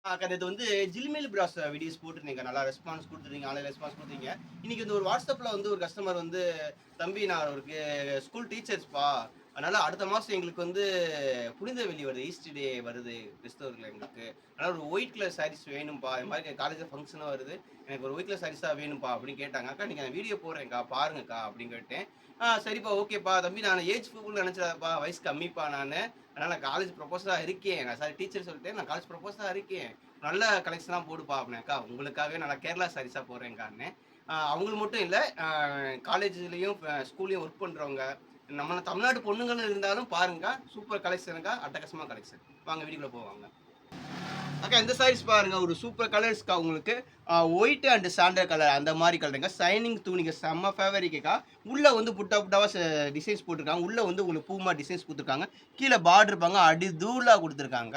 இது வந்து ஜில்மில் பிராஸ் வீடியோஸ் போட்டிருந்தீங்க. நல்லா ரெஸ்பான்ஸ் குடுத்துருந்தீங்க. ஆன்லைன் ரெஸ்பான்ஸ் குடுத்தீங்க. இன்னைக்கு வந்து ஒரு WhatsAppல வந்து ஒரு கஸ்டமர் வந்து, "தம்பி நான் அவருக்கு ஸ்கூல் டீச்சர்ஸ்ப்பா. அதனால அடுத்த மாசம் எங்களுக்கு வந்து புனித வெள்ளி வருது. ஈஸ்டர் டே வருது கிறிஸ்தவர்கள் எங்களுக்கு. அதனால ஒரு ஒயிட் கலர் சாரீஸ் வேணும்ப்பா. இந்த மாரி காலேஜ்ல ஃபங்ஷனும் வருது. எனக்கு ஒரு ஒயிட் கலர் சாரீஸா வேணும்ப்பா" அப்படின்னு கேட்டாங்க. "அக்கா இன்னைக்கு நான் வீடியோ போடுறேன்க்கா, பாருங்கக்கா" அப்படின்னு கேட்டேன். சரிப்பா, ஓகேப்பா. தம்பி நான் ஏஜ் பீப்புள்னு நெனச்சிடாதப்பா. வயசு கம்மிப்பா நானு. அதனால நான் காலேஜ் ப்ரொபோஸரா இருக்கேன். நான் சாரி டீச்சர் சொல்லிட்டேன். நான் காலேஜ் ப்ரொபோஸரா இருக்கேன். நல்ல கலெக்ஷனா போடுப்பா அப்படின்னேன். அக்கா உங்களுக்காகவே நான் கேரளா சாரீஸா போடுறேன்க்கான்னேன். அவங்களுக்கு மட்டும் இல்ல, காலேஜ்லயும் ஸ்கூல்லயும் ஒர்க் பண்றவங்க, நம்ம தமிழ்நாடு பொண்ணுங்கன்னு இருந்தாலும் பாருங்கக்கா. சூப்பர் கலெக்ஷன்க்கா. அட்டகாசமா கலெக்ஷன். வாங்க வீடியோக்குள்ள போவாங்க. அக்கா இந்த சாரீஸ் பாருங்க. ஒரு சூப்பர் கலர்ஸ்க்கா உங்களுக்கு. ஒயிட் அண்ட் சாண்டல் கலர் அந்த மாரி கலருங்க. ஷைனிங் துணிங்க செம்ம ஃபேவரிட்க்கா. உள்ள வந்து புட்டா புட்டாவா டிசைன்ஸ் போட்டுருக்காங்க. உள்ள வந்து உங்களுக்கு பூ மாரி டிசைன்ஸ் குடுத்துருக்காங்க. கீழ பார்டர் பாருங்க அடி தூளா குடுத்துருக்காங்க.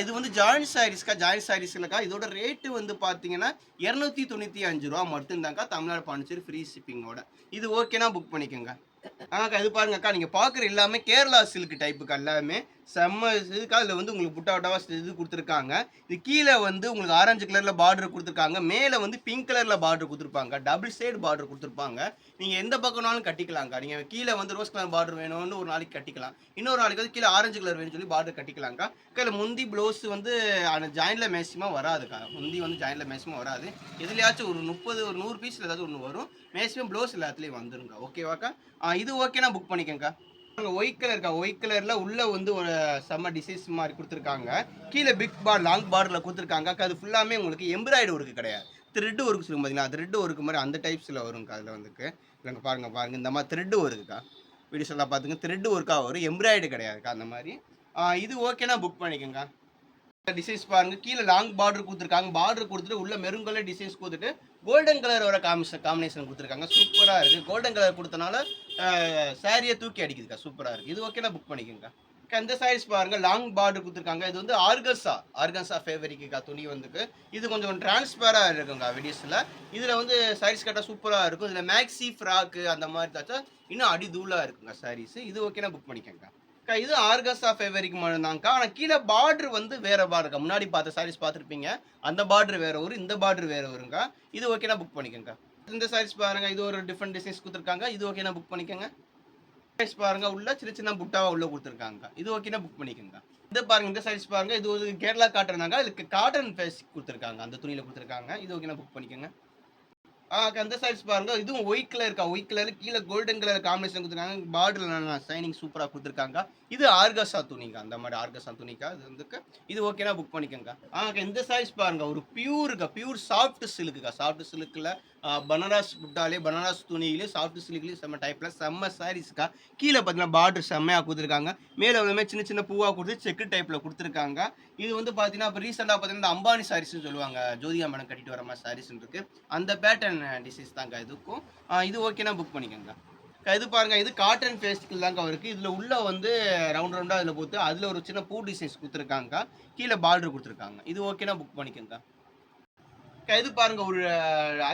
இது வந்து ஜாயிண்ட் சாரீஸ்க்கா. ஜாயிண்ட் சாரீஸ் இல்லக்கா. இதோட ரேட் வந்து பார்த்தீங்கன்னா, ரூ. 295 மட்டும் தான்க்கா. தமிழ்நாடு, பாண்டிச்சேரி ஃப்ரீ ஷிப்பிங்கோட. இது ஓகேனா புக் பண்ணிக்கோங்க. இது பாருங்கக்கா. நீங்க பார்க்குற எல்லாமே கேரளா சில்க் டைப்புக்கா எல்லாமே. செம்ம இதுக்கா. இதுல வந்து உங்களுக்கு புட்டா புட்டாவா இது குடுத்துருக்காங்க. இது கீழ வந்து உங்களுக்கு ஆரஞ்சு கலர்ல பார்டர் குடுத்துருக்காங்க. மேல வந்து பிங்க் கலர்ல பார்டர் குடுத்துருப்பாங்க. டபுள் சைடு பார்டர் குடுத்துருப்பாங்க. நீங்க எந்த பக்கம்னாலும் கட்டிக்கலாம்க்கா. நீங்க கீழ வந்து ரோஸ் கலர் பார்டர் வேணும்னு ஒரு நாளைக்கு கட்டிக்கலாம். இன்னொரு நாளைக்கு வந்து கீழ ஆரஞ்சு கலர் வேணும்னு சொல்லி பார்டர் கட்டிக்கலாம்க்கா. இதுல முந்தி ப்ளவுஸ் வந்து ஜாயின்ட்ல மேக்ஸிமம் வராதுக்கா. முந்தி வந்து ஜாயின்ட்ல மேக்ஸிமம் வராது. எதுலயாச்சும் ஒரு 30 ஒரு 100 பீஸ்ல ஏதாவது ஒண்ணு வரும். மேக்ஸிமம் ப்ளவுஸ் எல்லாத்துலயும் வந்துருங்க. ஓகேவாக்கா? இது ஓகேனா புக் பண்ணிக்கங்கக்கா. ஒயிட் கலர்க்கா. ஒயிட் கலர்ல உள்ள வந்து ஒரு செம்ம டிசைன்ஸ் மாரி குடுத்துருக்காங்க. கீழ பிக் பார் லாங் பார்டர்ல குடுத்துருக்காங்க. அது ஃபுல்லாமே உங்களுக்கு எம்ப்ராய்டரி ஒர்க் கிடையாது. த்ரெட் ஒர்க் சொல்லுவோம் பார்த்தீங்களா? த்ரெட் ஒர்க் மாரி அந்த டைப்ஸ்ல வரும்க்கா அதுல வந்துக்கு. இங்க பாருங்க பாருங்க. இந்த மாரி த்ரெட் வருதுக்கா. வீடியோஸ் எல்லாம் பாத்துங்க. த்ரெட் ஒர்க்கா வரும். எம்ப்ராய்டரி கிடையாதுக்கா அந்த மாரி. இது ஓகேனா புக் பண்ணிக்கங்க. டிசைன்ஸ் பாருங்க. கீழ லாங் பார்டர் குடுத்துருக்காங்க. பார்டர் குடுத்துட்டு உள்ள மெரூன் கலர் டிசைன்ஸ் குடுத்துட்டு கோல்டன் கலர் வர காம்பினேஷன் குடுத்துருக்காங்க. சூப்பரா இருக்கு. கோல்டன் கலர் குடுத்தனால சாரியே தூக்கி அடிக்குதுக்கா. சூப்பரா இருக்கு. இது ஓகேனா புக் பண்ணிக்கங்க. இந்த சாரீஸ் பாருங்க. லாங் பார்டர் குடுத்துருக்காங்க. இது வந்து ஆர்கன்சா ஃபேப்ரிக்க்கா துணி வந்துக்கு. இது கொஞ்சம் டிரான்ஸ்பரா இருக்குங்க வீடியோஸ்ல. இதுல வந்து சாரீஸ் கட்டா சூப்பரா இருக்கும். இதுல மேக்ஸி ஃப்ராக் அந்த மாரி தச்சா இன்னும் அடி தூளா இருக்குங்க சாரீஸ். இது ஓகேனா புக் பண்ணிக்கங்க. இது ஆர்கன்சா ஃபேப்ரிக் மட்டும்தான்க்கா. ஆனா கீழ பார்டர் வந்து வேற பார்டர்க்கா. முன்னாடி பார்த்த சாரீஸ் பார்த்துருப்பீங்க. அந்த பார்டர் வேற வரும். இந்த பார்டர் வேற வரும்க்கா. இது ஓகேனா புக் பண்ணிக்கங்கக்கா. இந்த சாரீஸ் பாருங்க. இது ஒரு டிஃபரெண்ட் டிசைன்ஸ் குடுத்துருக்காங்க. இது ஓகேனா புக் பண்ணிக்கங்க. சாரீஸ் பாருங்க. உள்ள சின்ன சின்ன புட்டாவா உள்ள குடுத்துருக்காங்கக்கா. இது ஓகேனா புக் பண்ணிக்கங்கக்கா. இது பாருங்க. இந்த சாரீஸ் பாருங்க. இது ஒரு கேரளா காட்டன் தாங்க. இதுக்கு காட்டன் ஃபேஸ் குடுத்துருக்காங்க. அந்த துணியில குடுத்துருக்காங்க. இது ஓகேனா புக் பண்ணிக்கங்க. அந்த சாரீஸ் பாருங்க. இதுவும் ஒயிட் கலர்க்கா. ஒயிட் கலர் கீழ கோல்டன் கலர் காம்பினேஷன் குடுத்துருக்காங்க. பார்டர்ல நல்லா ஷைனிங் சூப்பரா குடுத்துருக்காங்க. இது ஆர்கஸா துணிங்க. அந்த மாரி ஆர்கஸா துணிக்கா. இது வந்துக்கு. இது ஓகேனா புக் பண்ணிக்கங்க. இந்த சாரீஸ் பாருங்க. ஒரு பியூர் சாஃப்ட் சில்க்குக்கா. சாஃப்ட் சில்க்ல பனாரஸ் புட்டாலே, பனாரஸ் துணியிலே, சாஃப்ட் சில்க்லயும் செம்ம டைப்ல செம்ம சாரீஸ்க்கா. கீழ பார்த்தீங்கன்னா பார்டர் செம்மையா குடுத்துருக்காங்க. மேல உள்ளமே சின்ன சின்ன பூவா குடுத்து செக்கு டைப்ல குடுத்துருக்காங்க. இது வந்து பார்த்தீங்கன்னா, இப்ப ரீசென்ட்டா பார்த்தீங்கன்னா, இந்த அம்பானி சாரீஸ்ன்னு சொல்லுவாங்க. ஜோதிகா மேடம் கட்டிட்டு வர மாரி சாரீஸ்ன்னு இருக்கு. அந்த பேட்டர்ன் டிசைன்ஸ் தாங்க இதுக்கும். இது ஓகேனா புக் பண்ணிக்கங்க. இது பாருங்க. இது காட்டன் பேஸ்டில் தாங்க இருக்கு. இதுல உள்ள வந்து ரவுண்ட் ரவுண்டா இதுல போட்டு, அதுல ஒரு சின்ன பூ டிசைன்ஸ் குடுத்துருக்காங்கக்கா. கீழ பார்டர் குடுத்துருக்காங்க. இது ஓகேனா புக் பண்ணிக்கங்கக்கா. இது பாருங்க. ஒரு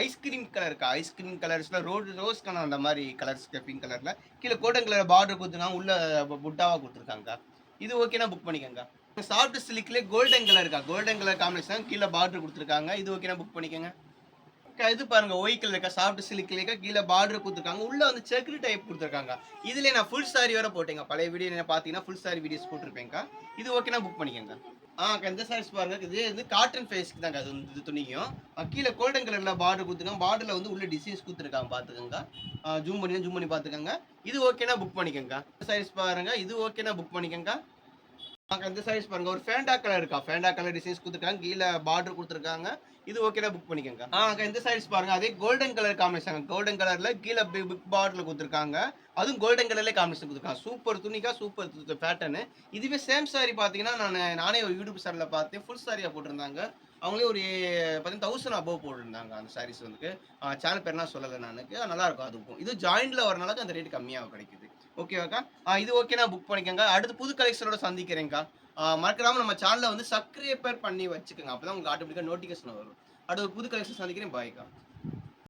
ஐஸ்கிரீம் கலர்க்கா. ஐஸ்கிரீம் கலர்ஸ்ல ரோஸ் கலர் அந்த மாரி கலர்ஸ்க்கு பிங்க் கலர்ல. கீழ கோல்டன் கலர் பார்டர் குடுத்துருக்காங்க. உள்ள புட்டாவா குடுத்துருக்காங்கக்கா. இது ஓகேனா புக் பண்ணிக்கங்கக்கா. சாஃப்ட் சில்க்லயே கோல்டன் கலர்க்கா. கோல்டன் கலர் காம்பினேஷன் கீழ பார்டர் குடுத்துருக்காங்க. இது ஓகேனா புக் பண்ணிக்கங்க. இது பாருங்க. ஒயிட் கலர்க்கா. சாஃப்ட் சில்க்லேயே கீழ பார்டர் குடுத்துருக்காங்க. உள்ள வந்து செக்குடு டைப் குடுத்துருக்காங்க. இதுலயே நான் ஃபுல் சாரி வேற போட்டேங்க. பழைய வீடியோ நீங்க பார்த்தீங்கன்னா, ஃபுல் சாரி வீடியோஸ் போட்டுருப்பேன்க்கா. இது ஓகேனா புக் பண்ணிக்கங்க. இந்த சாரீஸ் பாருங்க. இது வந்து காட்டன் ஃபேஸ்க்கு தாங்க அது வந்து துணியும். கீழ கோல்டன் கலர்ல பார்டர் குடுத்துருக்காங்க. பார்டர்ல வந்து உள்ள டிசைன்ஸ் குடுத்துருக்காங்க பார்த்துக்கங்க. ஜூம் பண்ணி பார்த்துக்கங்க. இது ஓகேனா புக் பண்ணிக்கங்கக்கா. சாரீஸ் பாருங்க. இது ஓகேனா புக் பண்ணிக்கங்கக்கா. இந்த சாரீஸ் பாருங்க. ஒரு ஃபேண்டா கலர் இருக்கா. ஃபேண்டா கலர் டிசைன்ஸ் குடுத்துருக்காங்க. கீழ பார்டர் குடுத்துருக்காங்க. இது ஓகேனா புக் பண்ணிக்கங்க. இந்த சாரீஸ் பாருங்க. அதே கோல்டன் கலர் காம்பினேஷன். கோல்டன் கலர்ல கீழ பிக் பார்டர்ல குடுத்துருக்காங்க. அதுவும் கோல்டன் கலர்லயே காம்பினேஷன் குடுத்துருக்காங்க. சூப்பர் துணிக்கா. Super pattern. இதுவே சேம் சாரி பார்த்தீங்கன்னா, நானே ஒரு யூடியூப் சேனல்ல பார்த்தேன். ஃபுல் சாரியா போட்டிருந்தாங்க. அவங்களே ஒரு பார்த்தீங்கன்னா 1000 அபோவ் போட்டிருந்தாங்க அந்த சாரீஸ் வந்துக்கு. சேனல் பேர்லாம் சொல்லல நானுக்கு. நல்லா இருக்கும் அதுக்கும். இது ஜாயின்ட்ல வரனால அந்த ரேட் கம்மியா கிடைக்குது. ஓகேவாக்கா? இது ஓகேனா புக் பண்ணிக்கங்க. அடுத்து புது கலெக்ஷனோட சந்திக்கிறேன்க்கா. மறக்காம நம்ம சேனல வந்து சப்ஸ்கிரைபர் பண்ணி வச்சுக்கங்க. அப்பதான் உங்களுக்கு ஆட்டோமேட்டிக்கா நோட்டிஃபிகேஷன் வரும். அடுத்து ஒரு புது கலெக்ஷன் சந்திக்கிறேன். பாய்க்கா.